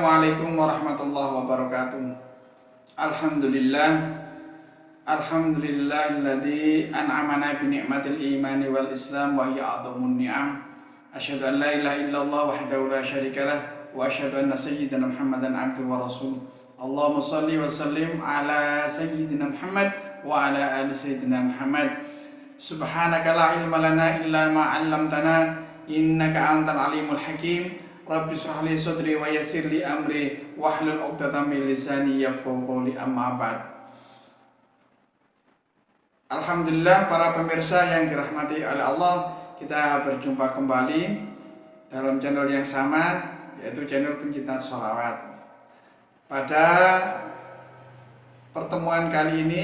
Assalamualaikum warahmatullahi wabarakatuh. Alhamdulillah. Alhamdulillahilladzi an'amana bi ni'matil imani wal islam wa hiya a'dhamun ni'am. Asyhadu an la ilaha illallah wahdahu la syarikalah wa asyhadu anna sayyidina Muhammadan abduhu wa rasuluh. Allahumma shalli wa sallim ala sayyidina Muhammad wa ala ali sayyidina Muhammad. Subhanaka la ilma lana illa ma 'allamtana innaka antal alimul hakim. Rabbi shrah li sadri wa yassir li amri wahlul 'uqdatam min lisani yafqahu qawli, amma ba'd. Alhamdulillah, para pemirsa yang dirahmati oleh Allah, kita berjumpa kembali dalam channel yang sama, yaitu channel pencinta sholawat. Pada pertemuan kali ini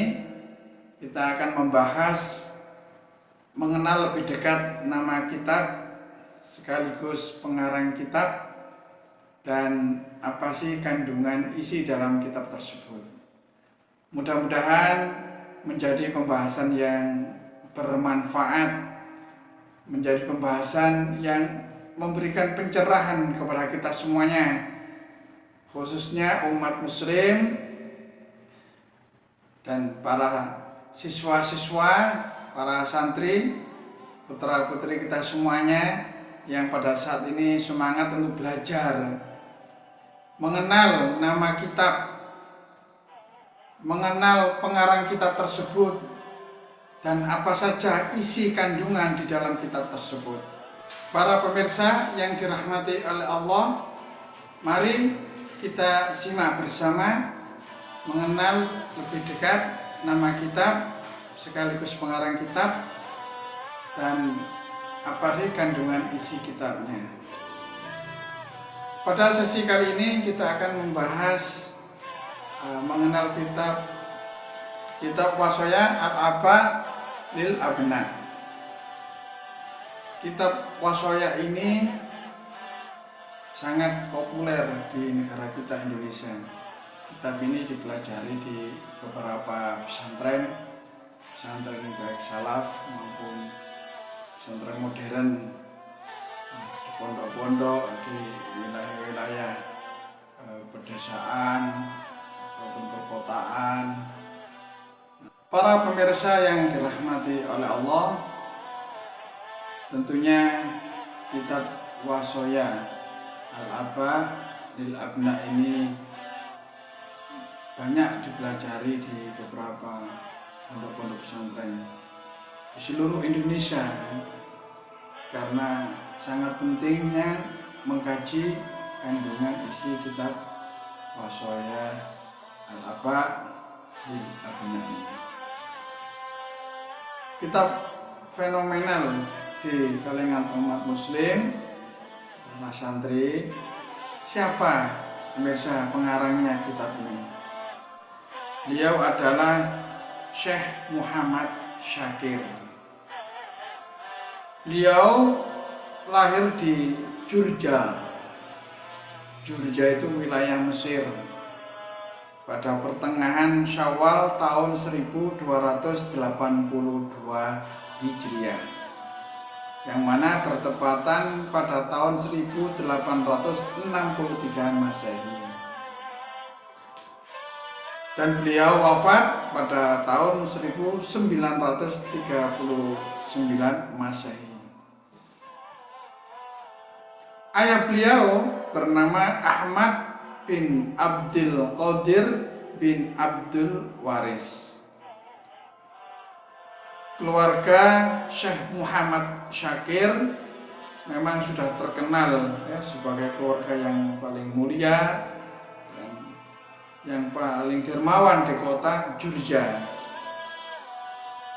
kita akan membahas mengenal lebih dekat nama kitab sekaligus pengarang kitab dan apa sih kandungan isi dalam kitab tersebut. Mudah-mudahan menjadi pembahasan yang bermanfaat, menjadi pembahasan yang memberikan pencerahan kepada kita semuanya, khususnya umat muslim dan para siswa-siswa, para santri, putra-putri kita semuanya yang pada saat ini semangat untuk belajar, mengenal nama kitab, mengenal pengarang kitab tersebut, dan apa saja isi kandungan di dalam kitab tersebut. Para pemirsa yang dirahmati oleh Allah, mari kita simak bersama mengenal lebih dekat nama kitab sekaligus pengarang kitab dan apa sih kandungan isi kitabnya. Pada sesi kali ini kita akan membahas mengenal kitab Wasaya Al-Aba Lil Abna. Kitab Wasaya ini sangat populer di negara kita Indonesia. Kitab ini dipelajari di beberapa pesantren baik salaf maupun pesantren modern, di pondok-pondok, di wilayah-wilayah pedesaan ataupun perkotaan. Para pemirsa yang dirahmati oleh Allah, tentunya kitab Wasaya Al-Aba Lil Abna ini banyak dipelajari di beberapa pondok-pondok pesantren di seluruh Indonesia, karena sangat pentingnya mengkaji kandungan isi kitab Wasaya Al-Aba Lil Abna ini. Kitab fenomenal di kalangan umat muslim, para santri. Siapa pemirsa pengarangnya kitab ini? Beliau adalah Syekh Muhammad Syakir. Beliau lahir di Jurja. Jurja itu wilayah Mesir pada pertengahan Syawal tahun 1282 Hijriah, yang mana bertepatan pada tahun 1863 Masehi. Dan beliau wafat pada tahun 1939 Masehi. Ayah beliau bernama Ahmad bin Abdul Qadir bin Abdul Waris. Keluarga Syekh Muhammad Syakir memang sudah terkenal sebagai keluarga yang paling mulia, yang paling dermawan di kota Jurja.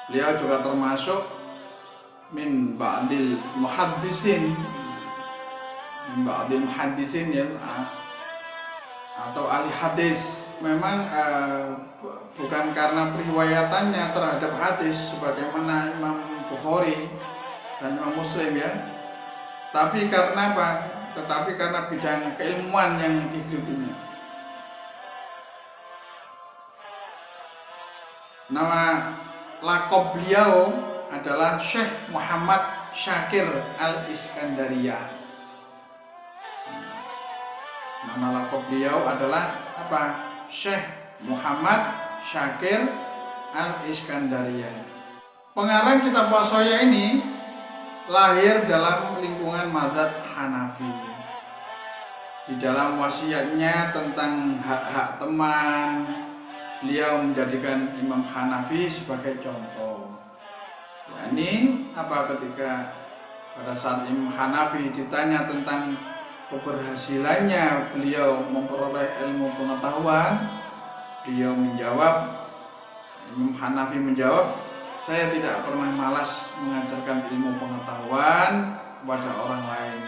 Beliau juga termasuk min ba'dil muhaddisin ya, atau ahli hadis. Memang bukan karena periwayatannya terhadap hadis sebagaimana Imam Bukhari dan Imam Muslim ya, tapi karena apa? Tetapi karena bidang keilmuan yang digelutinya. Nama lakop beliau adalah Syekh Muhammad Syakir Al-Iskandariyah. Nama lengkap beliau adalah apa? Syekh Muhammad Syakir Al-Iskandariyah. Pengarang kitab Wasoya ini lahir dalam lingkungan mazhab Hanafi. Di dalam wasiatnya tentang hak-hak teman, beliau menjadikan Imam Hanafi sebagai contoh. Ini apa, ketika pada saat Imam Hanafi ditanya tentang keberhasilannya beliau memperoleh ilmu pengetahuan, beliau menjawab, Imam Hanafi menjawab, saya tidak pernah malas mengajarkan ilmu pengetahuan kepada orang lain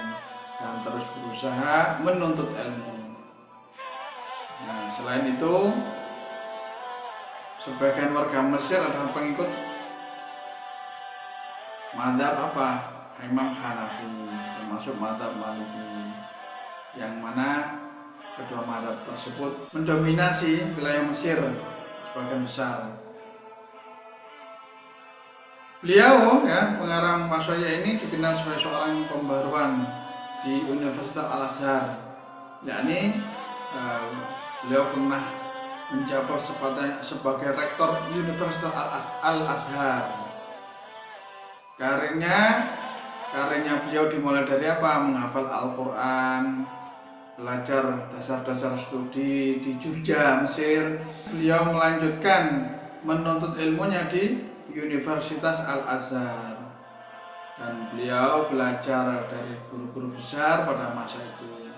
dan terus berusaha menuntut ilmu. Nah, selain itu, sebagian warga Mesir adalah pengikut mazhab apa? Imam Hanafi, termasuk mazhab Maliki, yang mana kedua mazhab tersebut mendominasi wilayah Mesir sebagian besar. Beliau, ya, pengarang Wasoya ini dikenal sebagai seorang pembaruan di Universitas Al-Azhar, yakni beliau pernah menjabat sebagai rektor Universitas Al-Azhar. Karirnya beliau dimulai dari apa? Menghafal Al-Quran, belajar dasar-dasar studi di Jogja, Mesir. Beliau melanjutkan menuntut ilmunya di Universitas Al-Azhar, dan beliau belajar dari guru-guru besar pada masa itu.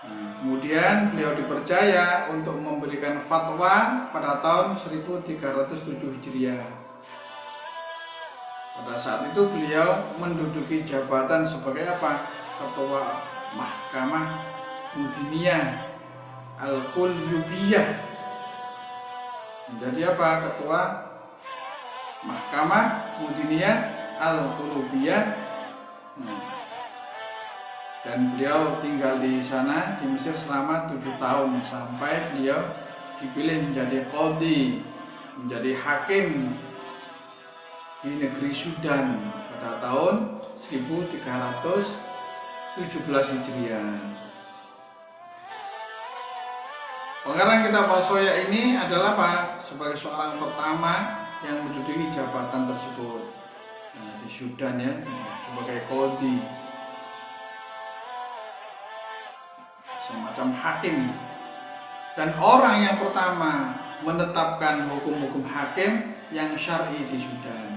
Nah, kemudian beliau dipercaya untuk memberikan fatwa pada tahun 1307 Hijriah. Pada saat itu beliau menduduki jabatan sebagai apa? Ketua Mahkamah Mudiniyah Al-Qulyubiyah. Menjadi apa? Ketua Mahkamah Mudiniyah Al-Qulyubiyah. Dan beliau tinggal di sana, di Mesir, selama 7 tahun sampai beliau dipilih menjadi qadhi, menjadi hakim di negeri Sudan pada tahun 1317 Hijriah. Pengarang kitab Wasoya ini adalah apa? Sebagai seorang pertama yang menduduki jabatan tersebut, nah, di Sudan, ya, sebagai qadhi, semacam hakim, dan orang yang pertama menetapkan hukum-hukum hakim yang syar'i di Sudan.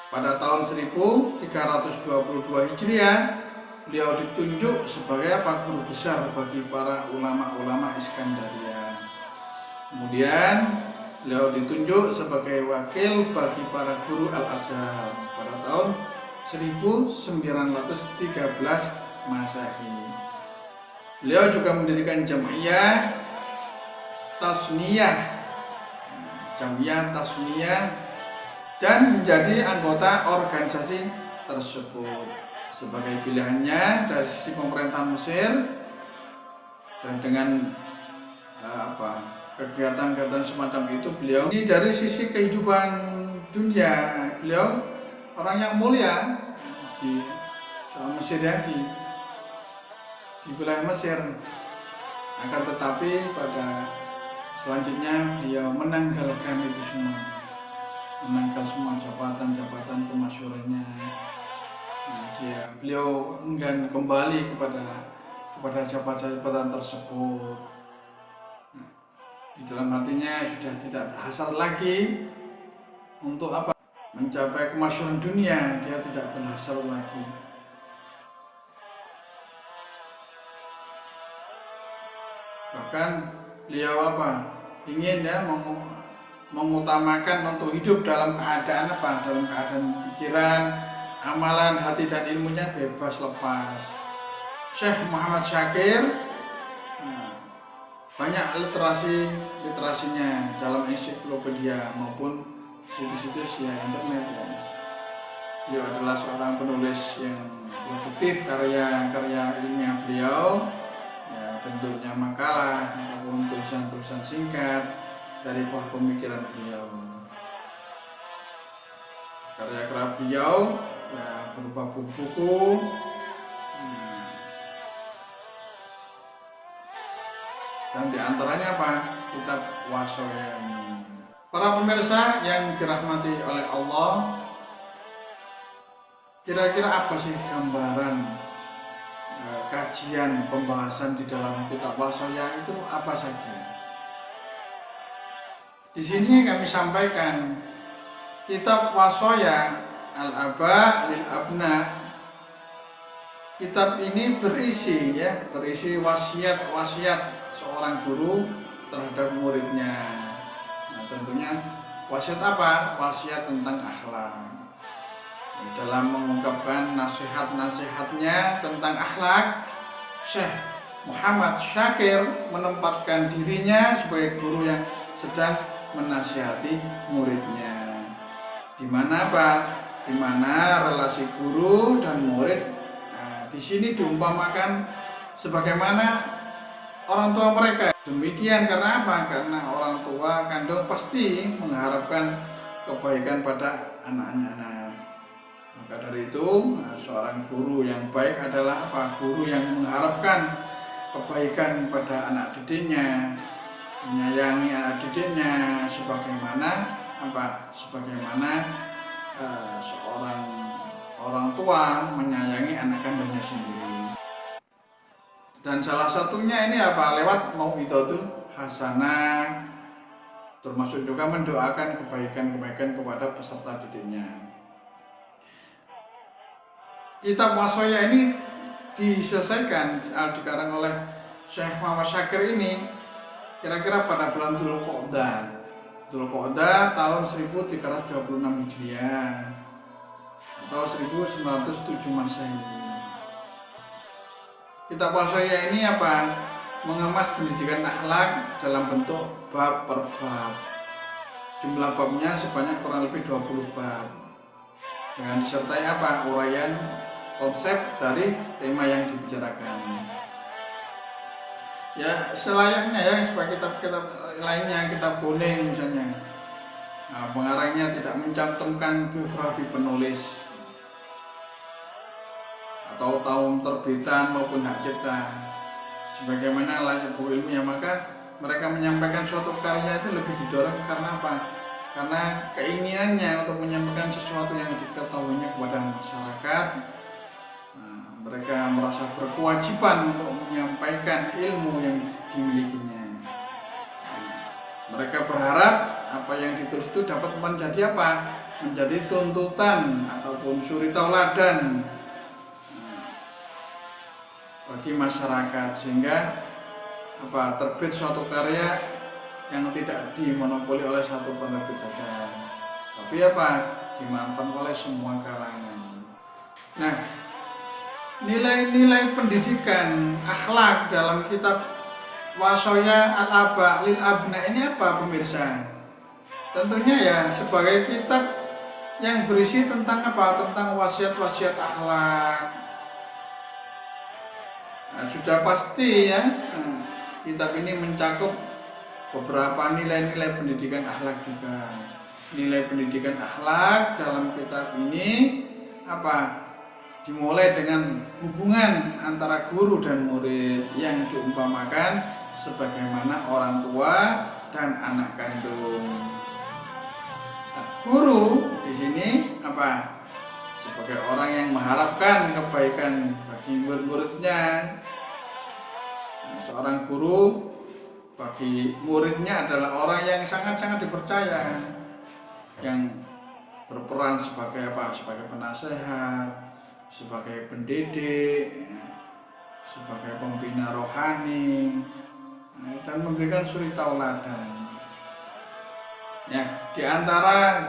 Pada tahun 1322 Hijriah, beliau ditunjuk sebagai apa? Guru besar bagi para ulama-ulama Iskandaria. Kemudian beliau ditunjuk sebagai wakil bagi para guru Al-Azhar pada tahun 1913 Masehi. Beliau juga mendirikan Jam'iyah Tasniyah dan menjadi anggota organisasi tersebut sebagai pilihannya dari sisi pemerintahan Mesir. Dan dengan kegiatan-kegiatan semacam itu, beliau ini dari sisi kehidupan dunia, beliau orang yang mulia di Mesir, ya, di wilayah Mesir. Akan tetapi pada selanjutnya beliau menanggalkan itu semua, menanggal semua jabatan-jabatan kemasyhurannya. Beliau enggan kembali kepada jabatan tersebut. Di dalam hatinya sudah tidak berhasrat lagi untuk apa? Mencapai kemasyhuran dunia. Dia tidak berhasrat lagi. Bahkan beliau apa? Ingin, ya, mengutamakan untuk hidup dalam keadaan apa? Dalam keadaan pikiran, amalan, hati, dan ilmunya bebas lepas. Syekh Muhammad Syakir banyak literasinya dalam ensiklopedia maupun situs-situs, ya, internet, ya. Beliau adalah seorang penulis yang produktif. Karya-karya ilmiah beliau, ya, bentuknya makalah ataupun tulisan-tulisan singkat dari buah pemikiran beliau. Karya-karya beliau, ya, berupa buku-buku, Dan di antaranya apa? Kitab Wassoya. Para pemirsa yang dirahmati oleh Allah, kira-kira apa sih gambaran kajian pembahasan di dalam kitab Wassoya itu apa saja? Di sini kami sampaikan kitab Wassoya Al-Aba lil Abna. Kitab ini berisi wasiat-wasiat seorang guru terhadap muridnya. Nah, tentunya wasiat apa? Wasiat tentang akhlak. Dalam mengungkapkan nasihat-nasihatnya tentang akhlak, Syekh Muhammad Syakir menempatkan dirinya sebagai guru yang sedang menasihati muridnya. Di mana apa? Di mana relasi guru dan murid di sini diumpamakan sebagaimana orang tua mereka. Demikian karena apa? Karena orang tua kandung pasti mengharapkan kebaikan pada anak-anak. Maka dari itu, seorang guru yang baik adalah apa? Guru yang mengharapkan kebaikan pada anak didiknya, menyayangi anak didiknya sebagaimana apa? Sebagaimana seorang orang tua menyayangi anak kandungnya sendiri. Dan salah satunya ini apa? Lewat mau'idatul hasanah, termasuk juga mendoakan kebaikan-kebaikan kepada peserta didiknya. Kitab Wassoya ini diselesaikan, dikarang oleh Syekh Muhammad Syakir ini kira-kira pada bulan Dzulqa'dah tahun 1326 Hijriah atau 1907 Masehi. Kitab Wassoya ini apa? Mengemas pendidikan akhlak dalam bentuk bab per bab. Jumlah babnya sebanyak kurang lebih 20 bab. Dengan disertai apa? Uraian konsep dari tema yang dibicarakan. Ya selayaknya ya seperti kitab-kitab lainnya, kitab kuning misalnya. Nah, pengarangnya tidak mencantumkan biografi penulis atau tahun terbitan maupun hak cipta sebagaimana layaknya buku ilmiah. Maka mereka menyampaikan suatu karya itu lebih didorong karena apa? Karena keinginannya untuk menyampaikan sesuatu yang diketahuinya kepada masyarakat. Nah, mereka merasa berkewajiban untuk menyampaikan ilmu yang dimilikinya. Mereka berharap apa yang ditulis itu dapat menjadi apa? Menjadi tuntutan ataupun suri tauladan bagi masyarakat, sehingga apa? Terbit suatu karya yang tidak dimonopoli oleh satu penerbit saja, tapi apa? Dimanfaatkan oleh semua kalangan. Nah, nilai-nilai pendidikan akhlak dalam kitab Wassoya Al-Aba lil Abna ini apa pemirsa? Tentunya ya sebagai kitab yang berisi tentang apa? Tentang wasiat-wasiat akhlak. Nah, sudah pasti ya, kitab ini mencakup beberapa nilai-nilai pendidikan akhlak juga. Nilai pendidikan akhlak dalam kitab ini apa? Dimulai dengan hubungan antara guru dan murid yang diumpamakan sebagaimana orang tua dan anak kandung. Nah, guru di sini apa? Sebagai orang yang mengharapkan kebaikan bagi murid-muridnya. Nah, seorang guru bagi muridnya adalah orang yang sangat-sangat dipercaya, yang berperan sebagai apa? Sebagai penasehat, sebagai pendidik, sebagai pembina rohani, dan memberikan suri tauladan. Ya, di antara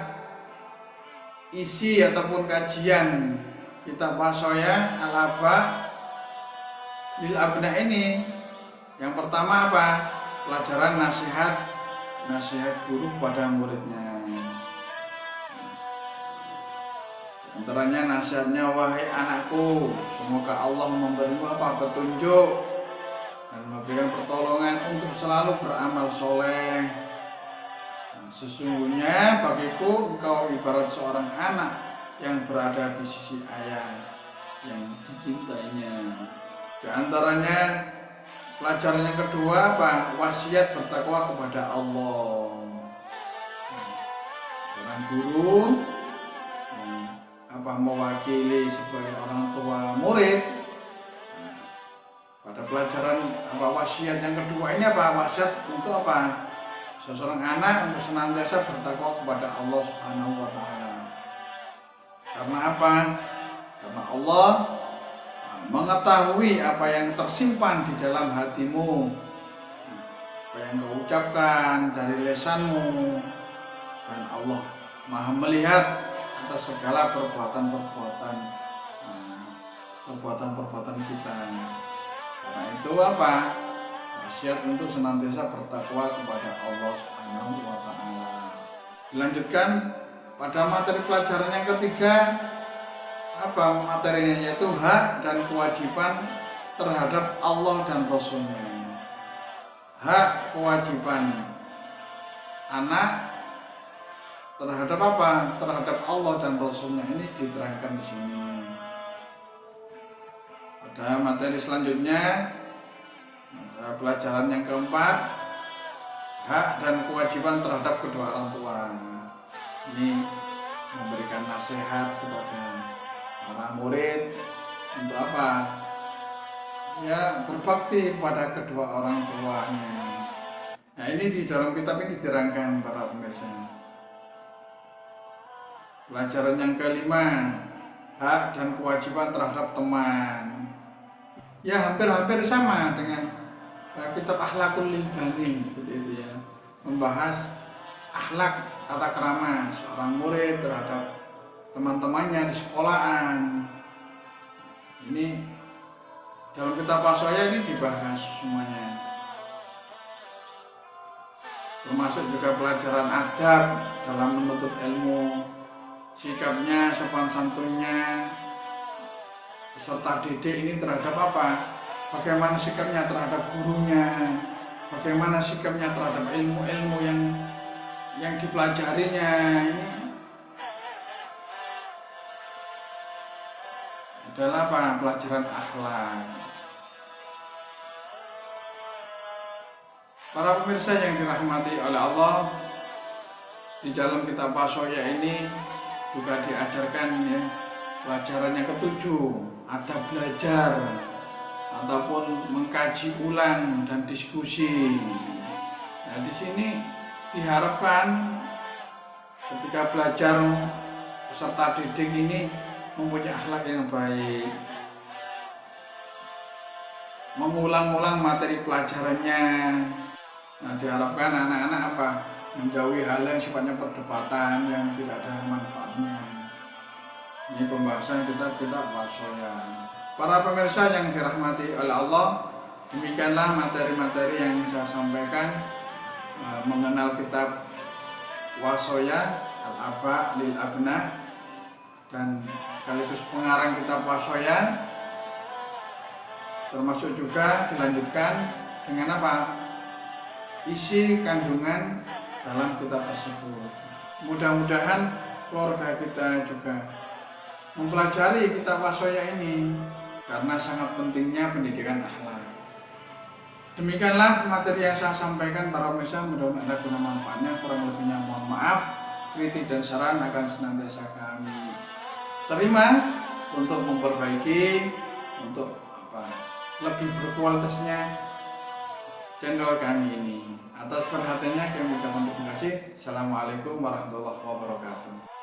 isi ataupun kajian kitab Wassoya Al-Aba lil Abna ini, yang pertama apa? Pelajaran nasihat guru pada muridnya. Antaranya nasihatnya, wahai anakku, semoga Allah memberimu apa? Petunjuk dan memberikan pertolongan untuk selalu beramal soleh. Sesungguhnya bagiku engkau ibarat seorang anak yang berada di sisi ayah yang dicintainya. Di antaranya Pelajaran yang kedua apa? Wasiat bertakwa kepada Allah. Seorang guru mewakili sebagai orang tua murid pada pelajaran wasiat yang kedua ini wasiat untuk seseorang anak untuk senantiasa bertakwa kepada Allah Subhanahu wa taala. Karena karena Allah mengetahui apa yang tersimpan di dalam hatimu, apa yang kau ucapkan dari lisanmu, dan Allah Maha melihat atas segala perbuatan kita. Karena itu wasiat untuk senantiasa bertakwa kepada Allah Subhanahu wa taala. Dilanjutkan pada materi pelajaran yang ketiga, materinya, yaitu hak dan kewajiban terhadap Allah dan Rasulnya. Hak kewajiban anak terhadap terhadap Allah dan Rasulnya ini diterangkan di sini. Pada materi selanjutnya, pelajaran yang keempat, hak dan kewajiban terhadap kedua orang tua. Ini memberikan nasihat kepada para murid untuk berbakti kepada kedua orang tuanya. Nah, ini di dalam kitab ini diterangkan para pemirsa. Pelajaran yang kelima, hak dan kewajiban terhadap teman. Ya, hampir-hampir sama dengan kitab Akhlakul Bani, seperti itu ya. Membahas akhlak tata krama seorang murid terhadap teman-temannya di sekolahan. Ini dalam kitab Wasaya ini dibahas semuanya. Termasuk juga pelajaran adab dalam menuntut ilmu, sikapnya, sopan santunnya, peserta didik ini terhadap bagaimana sikapnya terhadap gurunya, bagaimana sikapnya terhadap ilmu-ilmu yang dipelajarinya. Ini adalah pelajaran akhlak. Para pemirsa yang dirahmati oleh Allah, di dalam kitab Wasaya ini juga diajarkan pelajaran yang ketujuh, adab belajar ataupun mengkaji ulang dan diskusi. Nah, di sini diharapkan ketika belajar peserta didik ini mempunyai akhlak yang baik, mengulang-ulang materi pelajarannya. Nah, diharapkan anak-anak menjauhi hal yang sifatnya perdebatan yang tidak ada manfaatnya. Ini pembahasan kitab Wasaya. Para pemirsa yang dirahmati oleh Allah, demikianlah materi-materi yang saya sampaikan mengenal kitab Wasaya, Al-Aba lil Abna, dan sekaligus pengarang kitab Wasaya. Termasuk juga dilanjutkan dengan isi kandungan dalam kitab tersebut. Mudah-mudahan keluarga kita juga mempelajari kitab Wasaya ini, karena sangat pentingnya pendidikan akhlak. Demikianlah materi yang saya sampaikan para pemirsa, mudah-mudahan ada guna manfaatnya. Kurang lebihnya mohon maaf. Kritik dan saran akan senantiasa kami terima untuk memperbaiki, untuk lebih berkualitasnya channel kami ini. Atas perhatiannya kami ucapkan terima kasih. Assalamualaikum warahmatullahi wabarakatuh.